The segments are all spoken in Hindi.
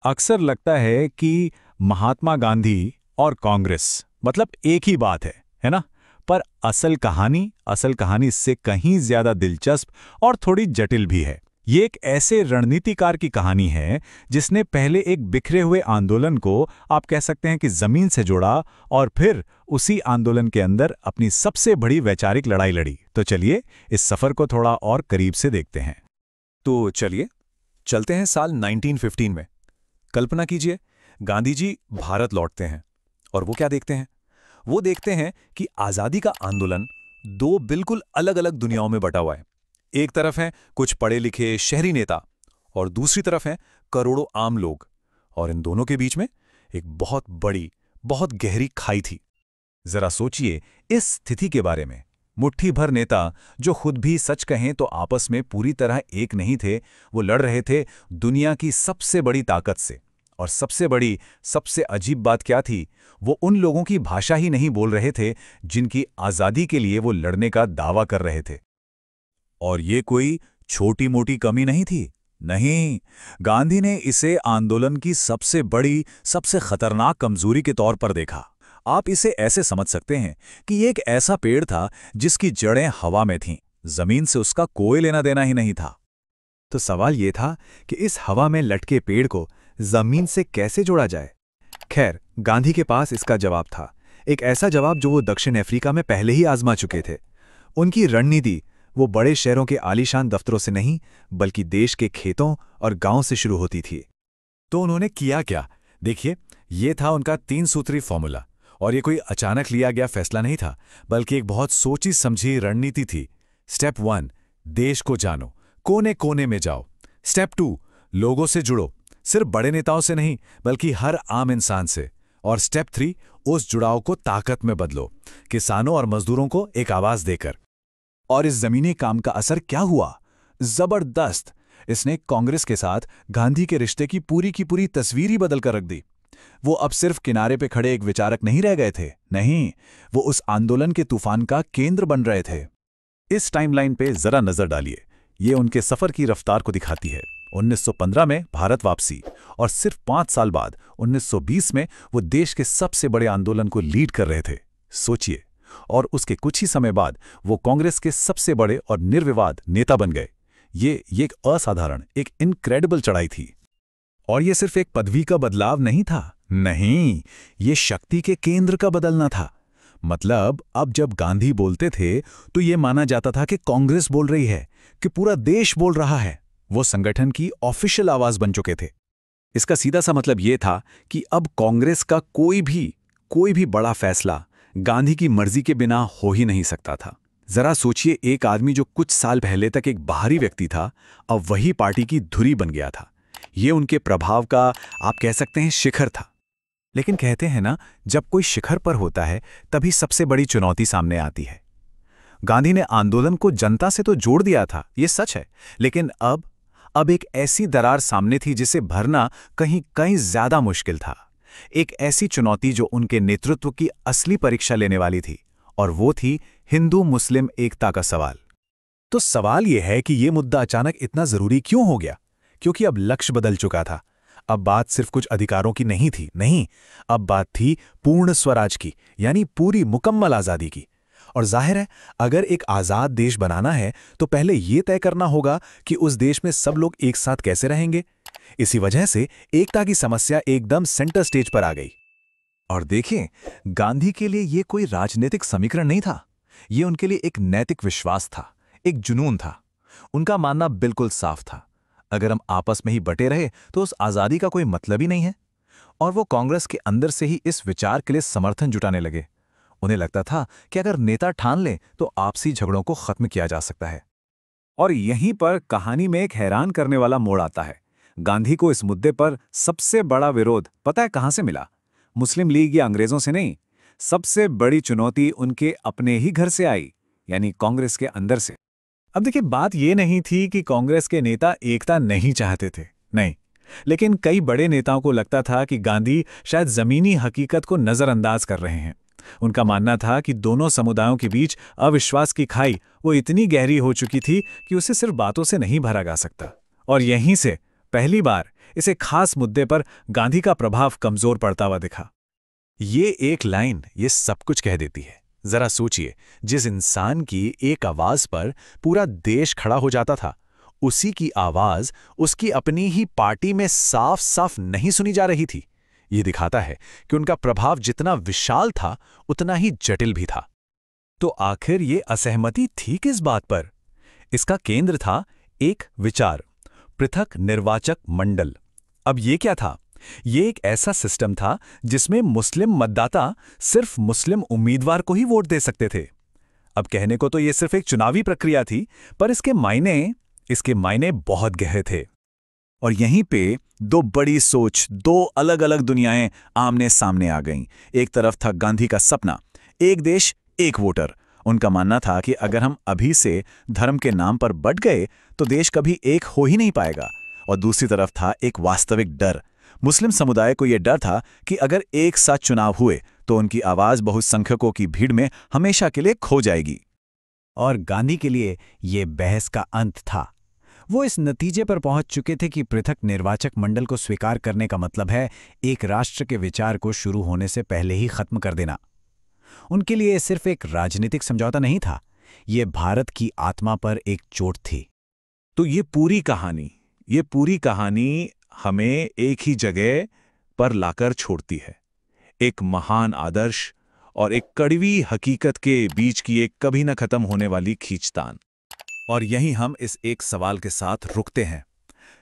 अक्सर लगता है कि महात्मा गांधी और कांग्रेस मतलब एक ही बात है ना? पर असल कहानी इससे कहीं ज्यादा दिलचस्प और थोड़ी जटिल भी है। ये एक ऐसे रणनीतिकार की कहानी है जिसने पहले एक बिखरे हुए आंदोलन को आप कह सकते हैं कि जमीन से जोड़ा और फिर उसी आंदोलन के अंदर अपनी सबसे बड़ी वैचारिक लड़ाई लड़ी। तो चलिए इस सफर को थोड़ा और करीब से देखते हैं। तो चलिए चलते हैं साल 1915 में। कल्पना कीजिए, गांधी जी भारत लौटते हैं और वो क्या देखते हैं? वो देखते हैं कि आज़ादी का आंदोलन दो बिल्कुल अलग अलग दुनियाओं में बटा हुआ है। एक तरफ हैं कुछ पढ़े लिखे शहरी नेता और दूसरी तरफ हैं करोड़ों आम लोग, और इन दोनों के बीच में एक बहुत बड़ी, बहुत गहरी खाई थी। जरा सोचिए इस स्थिति के बारे में। मुट्ठी भर नेता जो खुद भी सच कहें तो आपस में पूरी तरह एक नहीं थे, वो लड़ रहे थे दुनिया की सबसे बड़ी ताकत से। और सबसे अजीब बात क्या थी, वो उन लोगों की भाषा ही नहीं बोल रहे थे जिनकी आज़ादी के लिए वो लड़ने का दावा कर रहे थे। और ये कोई छोटी मोटी कमी नहीं थी। नहीं, गांधी ने इसे आंदोलन की सबसे बड़ी, सबसे खतरनाक कमजोरी के तौर पर देखा। आप इसे ऐसे समझ सकते हैं कि ये एक ऐसा पेड़ था जिसकी जड़ें हवा में थीं, जमीन से उसका कोई लेना देना ही नहीं था। तो सवाल ये था कि इस हवा में लटके पेड़ को जमीन से कैसे जोड़ा जाए। खैर, गांधी के पास इसका जवाब था, एक ऐसा जवाब जो वो दक्षिण अफ्रीका में पहले ही आजमा चुके थे। उनकी रणनीति वो बड़े शहरों के आलीशान दफ्तरों से नहीं, बल्कि देश के खेतों और गांव से शुरू होती थी। तो उन्होंने किया क्या? देखिए, ये था उनका 3 सूत्री फॉर्मूला। और ये कोई अचानक लिया गया फैसला नहीं था, बल्कि एक बहुत सोची समझी रणनीति थी। स्टेप 1, देश को जानो, कोने कोने में जाओ। स्टेप 2, लोगों से जुड़ो, सिर्फ बड़े नेताओं से नहीं बल्कि हर आम इंसान से। और स्टेप 3, उस जुड़ाव को ताकत में बदलो, किसानों और मजदूरों को एक आवाज देकर। और इस जमीनी काम का असर क्या हुआ? जबरदस्त। इसने कांग्रेस के साथ गांधी के रिश्ते की पूरी तस्वीर ही बदल कर रख दी। वो अब सिर्फ किनारे पे खड़े एक विचारक नहीं रह गए थे, नहीं, वो उस आंदोलन के तूफान का केंद्र बन रहे थे। इस टाइमलाइन पे जरा नजर डालिए, ये उनके सफर की रफ्तार को दिखाती है। 1915 में भारत वापसी, और सिर्फ 5 साल बाद 1920 में वो देश के सबसे बड़े आंदोलन को लीड कर रहे थे। सोचिए, और उसके कुछ ही समय बाद वो कांग्रेस के सबसे बड़े और निर्विवाद नेता बन गए। ये एक असाधारण, एक इनक्रेडिबल चढ़ाई थी। और ये सिर्फ एक पदवी का बदलाव नहीं था, नहीं, ये शक्ति के केंद्र का बदलना था। मतलब अब जब गांधी बोलते थे तो ये माना जाता था कि कांग्रेस बोल रही है, कि पूरा देश बोल रहा है। वो संगठन की ऑफिशियल आवाज बन चुके थे। इसका सीधा सा मतलब ये था कि अब कांग्रेस का कोई भी बड़ा फैसला गांधी की मर्जी के बिना हो ही नहीं सकता था। जरा सोचिए, एक आदमी जो कुछ साल पहले तक एक बाहरी व्यक्ति था, अब वही पार्टी की धुरी बन गया था। ये उनके प्रभाव का आप कह सकते हैं शिखर था। लेकिन कहते हैं ना, जब कोई शिखर पर होता है तभी सबसे बड़ी चुनौती सामने आती है। गांधी ने आंदोलन को जनता से तो जोड़ दिया था, ये सच है, लेकिन अब एक ऐसी दरार सामने थी जिसे भरना कहीं ज्यादा मुश्किल था। एक ऐसी चुनौती जो उनके नेतृत्व की असली परीक्षा लेने वाली थी, और वो थी हिंदू मुस्लिम एकता का सवाल। तो सवाल यह है कि यह मुद्दा अचानक इतना जरूरी क्यों हो गया? क्योंकि अब लक्ष्य बदल चुका था। अब बात सिर्फ कुछ अधिकारों की नहीं थी, नहीं, अब बात थी पूर्ण स्वराज की, यानी पूरी मुकम्मल आजादी की। और जाहिर है, अगर एक आजाद देश बनाना है तो पहले यह तय करना होगा कि उस देश में सब लोग एक साथ कैसे रहेंगे। इसी वजह से एकता की समस्या एकदम सेंटर स्टेज पर आ गई। और देखिए, गांधी के लिए यह कोई राजनीतिक समीकरण नहीं था, यह उनके लिए एक नैतिक विश्वास था, एक जुनून था। उनका मानना बिल्कुल साफ था, अगर हम आपस में ही बटे रहे तो उस आजादी का कोई मतलब ही नहीं है। और वो कांग्रेस के अंदर से ही इस विचार के लिए समर्थन जुटाने लगे। उन्हें लगता था कि अगर नेता ठान लें तो आपसी झगड़ों को खत्म किया जा सकता है। और यहीं पर कहानी में एक हैरान करने वाला मोड़ आता है। गांधी को इस मुद्दे पर सबसे बड़ा विरोध पता है कहां से मिला? मुस्लिम लीग या अंग्रेजों से नहीं, सबसे बड़ी चुनौती उनके अपने ही घर से आई, यानी कांग्रेस के अंदर से। अब देखिए, बात यह नहीं थी कि कांग्रेस के नेता एकता नहीं चाहते थे, नहीं, लेकिन कई बड़े नेताओं को लगता था कि गांधी शायद जमीनी हकीकत को नजरअंदाज कर रहे हैं। उनका मानना था कि दोनों समुदायों के बीच अविश्वास की खाई वो इतनी गहरी हो चुकी थी कि उसे सिर्फ बातों से नहीं भरा जा सकता। और यहीं से पहली बार इसे खास मुद्दे पर गांधी का प्रभाव कमजोर पड़ता हुआ दिखा। ये एक लाइन ये सब कुछ कह देती है। जरा सोचिए, जिस इंसान की एक आवाज पर पूरा देश खड़ा हो जाता था, उसी की आवाज उसकी अपनी ही पार्टी में साफ साफ नहीं सुनी जा रही थी। ये दिखाता है कि उनका प्रभाव जितना विशाल था, उतना ही जटिल भी था। तो आखिर ये असहमति थी किस बात पर? इसका केंद्र था एक विचार, पृथक निर्वाचक मंडल। अब ये क्या था? ये एक ऐसा सिस्टम था जिसमें मुस्लिम मतदाता सिर्फ मुस्लिम उम्मीदवार को ही वोट दे सकते थे। अब कहने को तो ये सिर्फ एक चुनावी प्रक्रिया थी, पर इसके मायने बहुत गहरे थे। और यहीं पे दो बड़ी सोच, दो अलग अलग दुनियाएं आमने सामने आ गईं। एक तरफ था गांधी का सपना, एक देश एक वोटर। उनका मानना था कि अगर हम अभी से धर्म के नाम पर बंट गए तो देश कभी एक हो ही नहीं पाएगा। और दूसरी तरफ था एक वास्तविक डर। मुस्लिम समुदाय को यह डर था कि अगर एक साथ चुनाव हुए तो उनकी आवाज बहुसंख्यकों की भीड़ में हमेशा के लिए खो जाएगी। और गांधी के लिए ये बहस का अंत था। वो इस नतीजे पर पहुंच चुके थे कि पृथक निर्वाचक मंडल को स्वीकार करने का मतलब है एक राष्ट्र के विचार को शुरू होने से पहले ही खत्म कर देना। उनके लिए सिर्फ एक राजनीतिक समझौता नहीं था, ये भारत की आत्मा पर एक चोट थी। तो ये पूरी कहानी हमें एक ही जगह पर लाकर छोड़ती है, एक महान आदर्श और एक कड़वी हकीकत के बीच की एक कभी न खत्म होने वाली खींचतान। और यहीं हम इस एक सवाल के साथ रुकते हैं।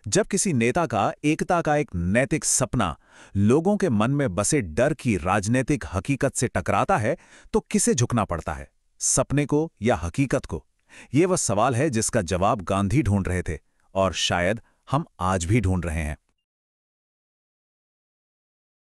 जब किसी नेता का एकता का एक नैतिक सपना लोगों के मन में बसे डर की राजनीतिक हकीकत से टकराता है, तो किसे झुकना पड़ता है, सपने को या हकीकत को? ये वह सवाल है जिसका जवाब गांधी ढूंढ रहे थे और शायद हम आज भी ढूंढ रहे हैं।